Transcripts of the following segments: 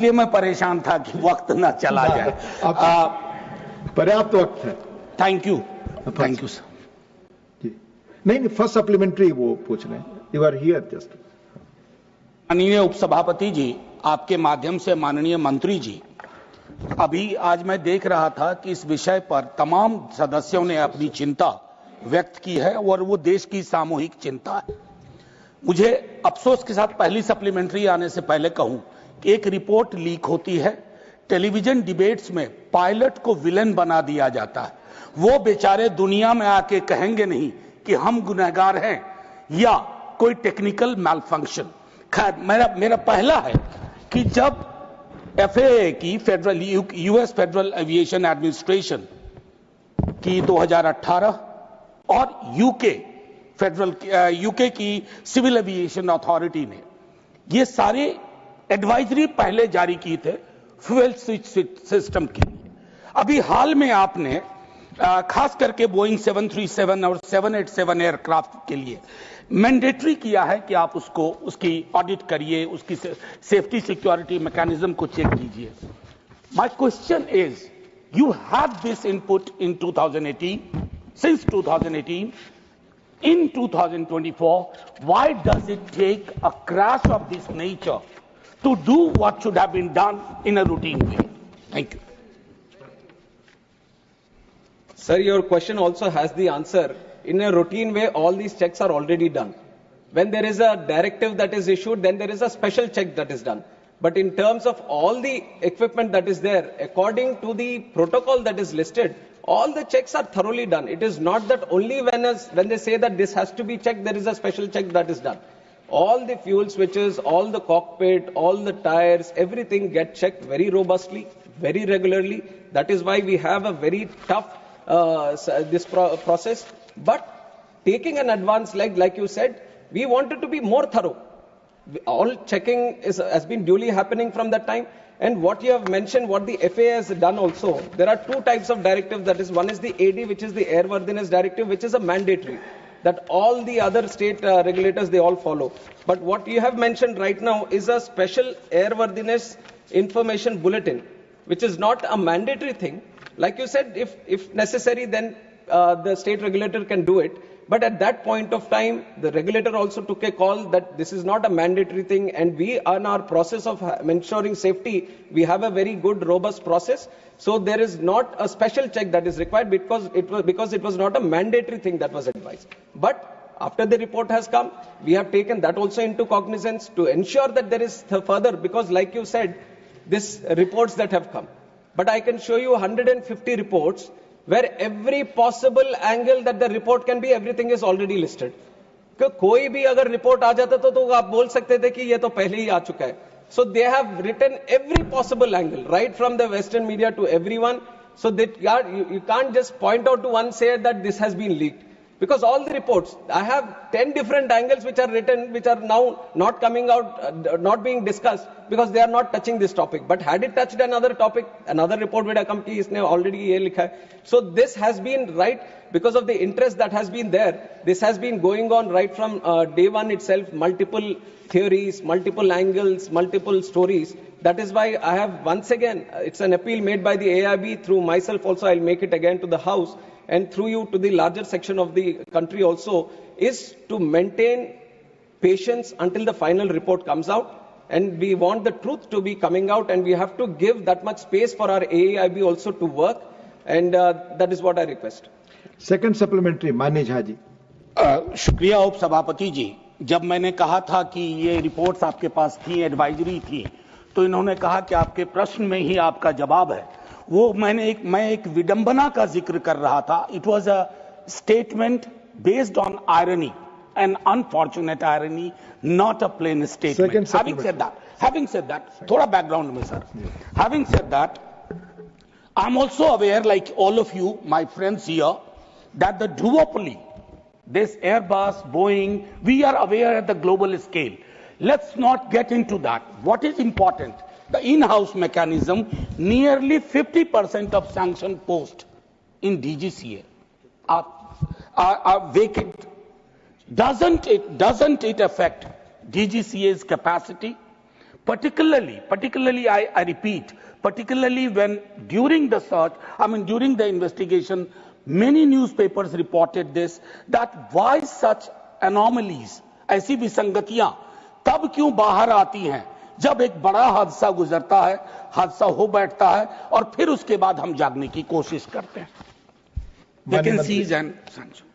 इसलिए मैं परेशान था कि वक्त ना चला जाए। पर्याप्त वक्त है। Thank you sir. जी नहीं, फर्स्ट सप्लीमेंट्री वो पूछ रहे हैं। You are here just. माननीय उपसभापति जी, आपके माध्यम से माननीय मंत्री जी, अभी आज मैं देख रहा था कि इस विषय पर तमाम सदस्यों ने अपनी चिंता व्यक्त की है और वो देश की सामूहिक चिंता है। मुझे अफसोस के साथ पहली सप्लीमेंट्री आने से पहले कहूं कि एक रिपोर्ट लीक होती है, टेलीविजन डिबेट्स में पायलट को विलेन बना दिया जाता है। वो बेचारे दुनिया में आके कहेंगे नहीं कि हम गुनहगार हैं या कोई टेक्निकल मैलफंक्शन। खैर, मेरा पहला है कि जब FAA की federal US federal aviation administration की 2018 और यूके की सिविल एविएशन अथॉरिटी ने ये सारे एडवाइजरी पहले जारी की थे फ्यूल स्विच सिस्टम के लिए। अभी हाल में आपने खास करके बोइंग 737 और 787 एयरक्राफ्ट के लिए मैंडेटरी किया है कि आप उसकी ऑडिट करिए, उसकी सेफ्टी सिक्योरिटी मैकेनिज्म को चेक कीजिए। My question is, you had this input in 2018, since 2018, in 2024, why does it take a crash of this nature to do what should have been done in a routine way? Thank you. Sir, your question also has the answer. In a routine way, all these checks are already done. When there is a directive that is issued, then there is a special check that is done. But in terms of all the equipment that is there, according to the protocol that is listed, all the checks are thoroughly done. It is not that only when they say that this has to be checked, there is a special check that is done. All the fuel switches, all the cockpit, all the tires, everything get checked very robustly, very regularly. That is why we have a very tough process. But taking an advance, like you said, we wanted to be more thorough. All checking has been duly happening from that time. And what you have mentioned, what the FAA has done also, there are two types of directives. That is, one is the AD, which is the Airworthiness Directive, which is a mandatory that all the other state regulators, they all follow. But what you have mentioned right now is a special airworthiness information bulletin, which is not a mandatory thing. Like you said, if necessary, then the state regulator can do it. But at that point of time, the regulator also took a call that this is not a mandatory thing, and we, on our process of ensuring safety, we have a very good, robust process. So there is not a special check that is required because it was not a mandatory thing that was advised. But after the report has come, we have taken that also into cognizance to ensure that there is further, because like you said, these reports that have come. But I can show you 150 reports where every possible angle that the report can be, everything is already listed. कोई भी अगर report आ जाता तो आप बोल सकते थे कि ये तो पहले ही आ चुका है. So they have written every possible angle, right from the Western media to everyone. So that you can't just point out to one, say that this has been leaked. Because all the reports, I have 10 different angles which are written, which are now not coming out, not being discussed, because they are not touching this topic. But had it touched another topic, another report would have come ki isne already ye likha hai. So this has been right because of the interest that has been there. This has been going on right from day one itself, multiple theories, multiple angles, multiple stories. That is why I have once again, it's an appeal made by the AIB through myself also, I'll make it again to the House, and through you to the larger section of the country also, is to maintain patience until the final report comes out. And we want the truth to be coming out, and we have to give that much space for our AIB also to work. And that is what I request. Second supplementary, मान्य झा जी। शुक्रिया उप सभापति जी। जब मैंने कहा था कि ये रिपोर्ट्स आपके पास थी, एडवाइजरी थी, तो इन्होंने कहा कि आपके प्रश्न में ही आपका जवाब है। वो मैं एक विडंबना का जिक्र कर रहा था। It was a statement based on irony, an unfortunate irony, not a plain statement. Having said that, thoda background mein sir. Having said that, I'm also aware, like all of you, my friends here, that the duopoly, this Airbus, Boeing, we are aware at the global scale. Let's not get into that. What is important? The in-house mechanism, nearly 50% of sanction posts in DGCA are vacant. Doesn't it affect DGCA's capacity, Particularly, I repeat, particularly when during the search, during the investigation, many newspapers reported this, that why such anomalies, ऐसी विसंगतियां तब क्यों बाहर आती हैं जब एक बड़ा हादसा गुजरता है, हादसा हो बैठता है और फिर उसके बाद हम जागने की कोशिश करते हैं. Vacancies and sanction.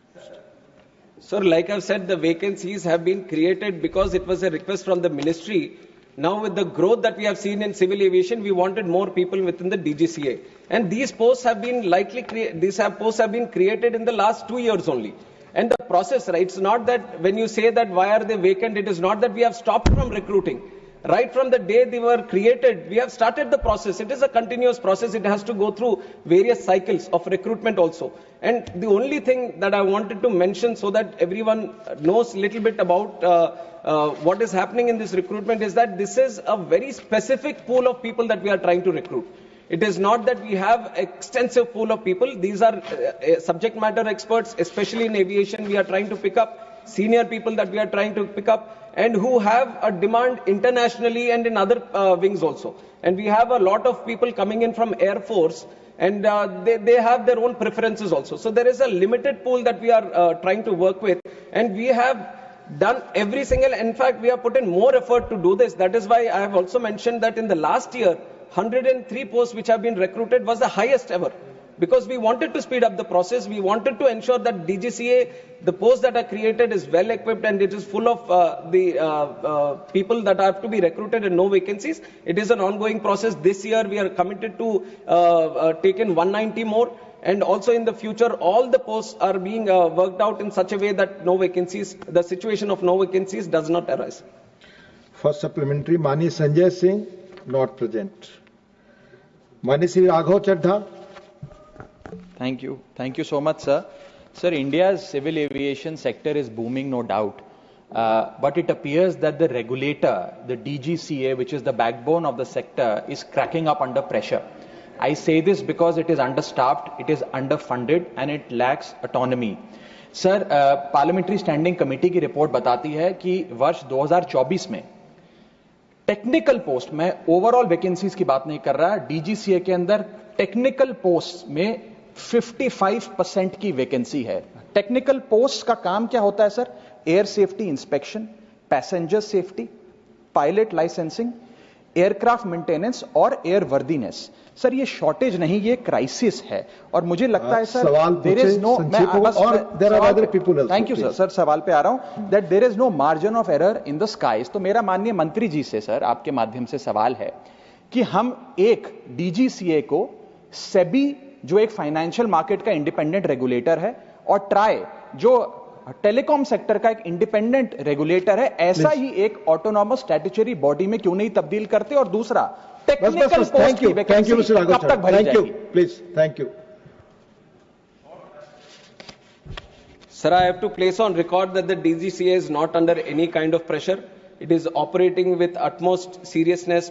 Sir, like I've said, the vacancies have been created because it was a request from the ministry. Now, with the growth that we have seen in civil aviation, we wanted more people within the DGCA. And these posts have been posts have been created in the last 2 years only. And the process, right, it's not that when you say that why are they vacant, it is not that we have stopped from recruiting. Right from the day they were created, we have started the process. It is a continuous process. It has to go through various cycles of recruitment also. And the only thing that I wanted to mention so that everyone knows a little bit about what is happening in this recruitment is that this is a very specific pool of people that we are trying to recruit. It is not that we have extensive pool of people. These are subject matter experts, especially in aviation. We are trying to pick up senior people that we are trying to pick up and who have a demand internationally and in other wings also. And we have a lot of people coming in from Air Force and they have their own preferences also. So there is a limited pool that we are trying to work with, and we have done every single, in fact, we have put in more effort to do this. That is why I have also mentioned that in the last year, 103 posts which have been recruited was the highest ever. Because we wanted to speed up the process, we wanted to ensure that DGCA, the posts that are created is well equipped and it is full of the people that have to be recruited and no vacancies. It is an ongoing process. This year we are committed to take in 190 more, and also in the future all the posts are being worked out in such a way that no vacancies, the situation of no vacancies does not arise. First supplementary, Mani Sanjay Singh, not present. Mani Sri Raghav Chadha. Thank you. Thank you so much, sir. Sir, India's civil aviation sector is booming, no doubt. But it appears that the regulator, the DGCA, which is the backbone of the sector, is cracking up under pressure. I say this because it is understaffed, it is underfunded, and it lacks autonomy. Sir, Parliamentary Standing Committee की report बताती है कि वर्ष 2024 में technical post में overall vacancies की बात नहीं कर रहा, डीजीसीए के अंदर टेक्निकल पोस्ट में 55% की वैकेंसी है. टेक्निकल पोस्ट का काम क्या होता है sir? Air safety inspection, passenger safety, pilot licensing, aircraft maintenance और एयर वर्दीनेस. सर ये शॉर्टेज नहीं, ये क्राइसिस है. और मुझे लगता है sir there is no, thank you sir. Sir सवाल पे आ रहा हूं, that there is no margin of error in the skies. तो मेरा माननीय मंत्री जी से सर आपके माध्यम से सवाल है कि हम एक डीजीसीए को सेबी जो एक फाइनेंशियल मार्केट का इंडिपेंडेंट रेगुलेटर है और ट्राई जो टेलीकॉम सेक्टर का एक इंडिपेंडेंट रेगुलेटर है, ऐसा ही एक ऑटोनॉमस स्टैट्यूटरी बॉडी में क्यों नहीं तब्दील करते? और दूसरा टेक्निकल पोस्ट की वैकेंसी कब तक भरी जाएगी? Please, thank you. Sir, I have to place on record that the DGCA is not under any kind of pressure. It is operating with utmost seriousness,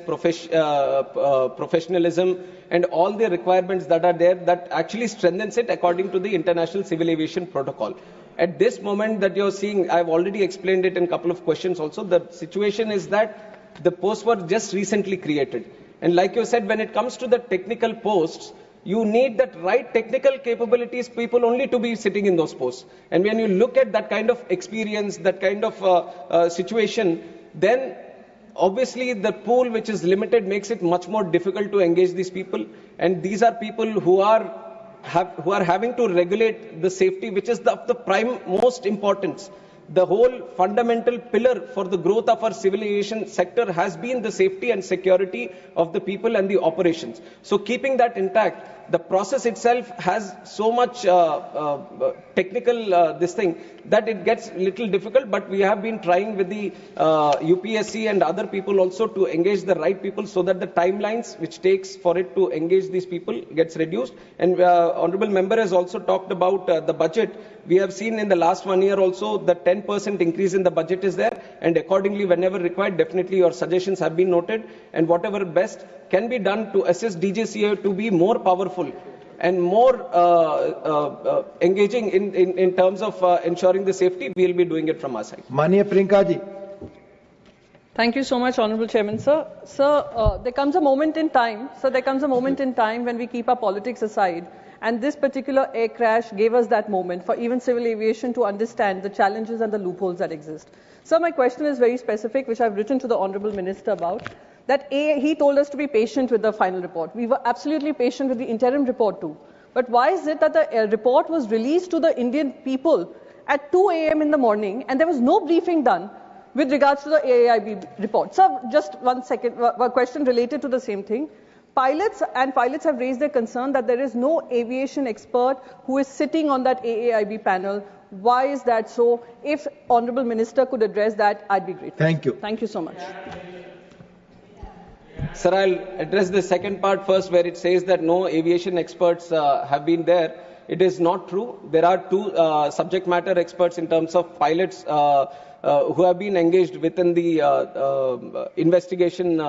professionalism, and all the requirements that are there that actually strengthens it according to the International Civil Aviation Protocol. At this moment that you're seeing, I've already explained it in a couple of questions also, the situation is that the posts were just recently created. And like you said, when it comes to the technical posts, you need that right technical capabilities people only to be sitting in those posts. And when you look at that kind of experience, that kind of situation, then obviously the pool which is limited makes it much more difficult to engage these people. And these are people who are having to regulate the safety, which is of the prime most importance. The whole fundamental pillar for the growth of our civil aviation sector has been the safety and security of the people and the operations. So keeping that intact, the process itself has so much technical this thing that it gets little difficult, but we have been trying with the UPSC and other people also to engage the right people so that the timelines which takes for it to engage these people gets reduced. And Honorable Member has also talked about the budget. We have seen in the last 1 year also the 10% increase in the budget is there, and accordingly whenever required, definitely your suggestions have been noted, and whatever best can be done to assist DGCA to be more powerful and more engaging in terms of ensuring the safety, we will be doing it from our side. Mania Priyanka ji. Thank you so much, Honourable Chairman, sir. Sir, there comes a moment in time, when we keep our politics aside, and this particular air crash gave us that moment for even civil aviation to understand the challenges and the loopholes that exist. Sir, my question is very specific, which I've written to the Honourable Minister about, that he told us to be patient with the final report. We were absolutely patient with the interim report too. But why is it that the report was released to the Indian people at 2 a.m. in the morning and there was no briefing done with regards to the AAIB report? Sir, just one second, a question related to the same thing. Pilots have raised their concern that there is no aviation expert who is sitting on that AAIB panel. Why is that so? If Honourable Minister could address that, I'd be grateful. Thank you. Thank you so much. Sir, I'll address the second part first, where it says that no aviation experts have been there. It is not true. There are two subject matter experts in terms of pilots who have been engaged within the investigation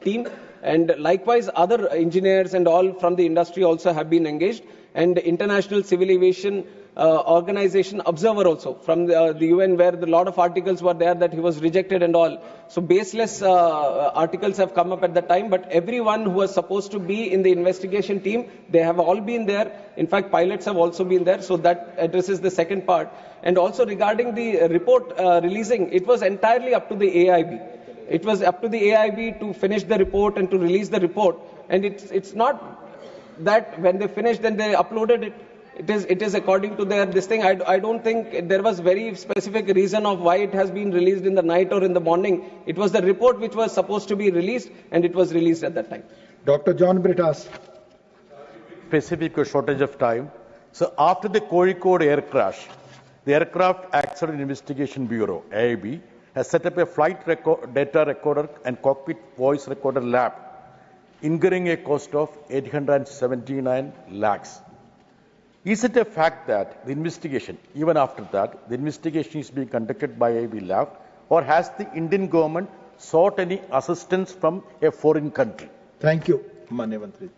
team. And likewise, other engineers and all from the industry also have been engaged. And International Civil Aviation Organization observer also from the UN, where a lot of articles were there that he was rejected and all. So baseless articles have come up at the time, but everyone who was supposed to be in the investigation team, they have all been there. In fact, pilots have also been there. So that addresses the second part. And also regarding the report releasing, it was entirely up to the AIB. It was up to the AIB to finish the report and to release the report. And it's not that when they finished, then they uploaded it. It is according to their this thing. I don't think there was very specific reason of why it has been released in the night or in the morning. It was the report which was supposed to be released, and it was released at that time. Dr. John Brittas. Specific shortage of time. So after the Kozhikode air crash, the Aircraft Accident Investigation Bureau, AIB, has set up a flight data recorder and cockpit voice recorder lab, incurring a cost of 879 lakhs. Is it a fact that the investigation, even after that, the investigation is being conducted by AIB lab, or has the Indian government sought any assistance from a foreign country? Thank you, Manevantri.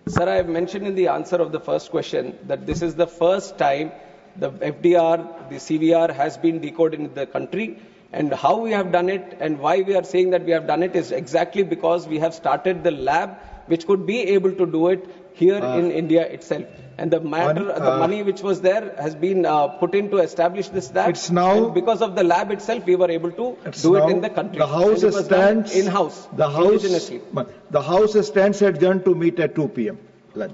Sir, I have mentioned in the answer of the first question that this is the first time the FDR, the CVR has been decoded in the country, and how we have done it and why we are saying that we have done it is exactly because we have started the lab which could be able to do it here in India itself. And the money which was there has been put in to establish this lab. It's now, and because of the lab itself, we were able to do it in the country. The House stands in-house. The House stands adjourned to meet at 2 p.m. lunch.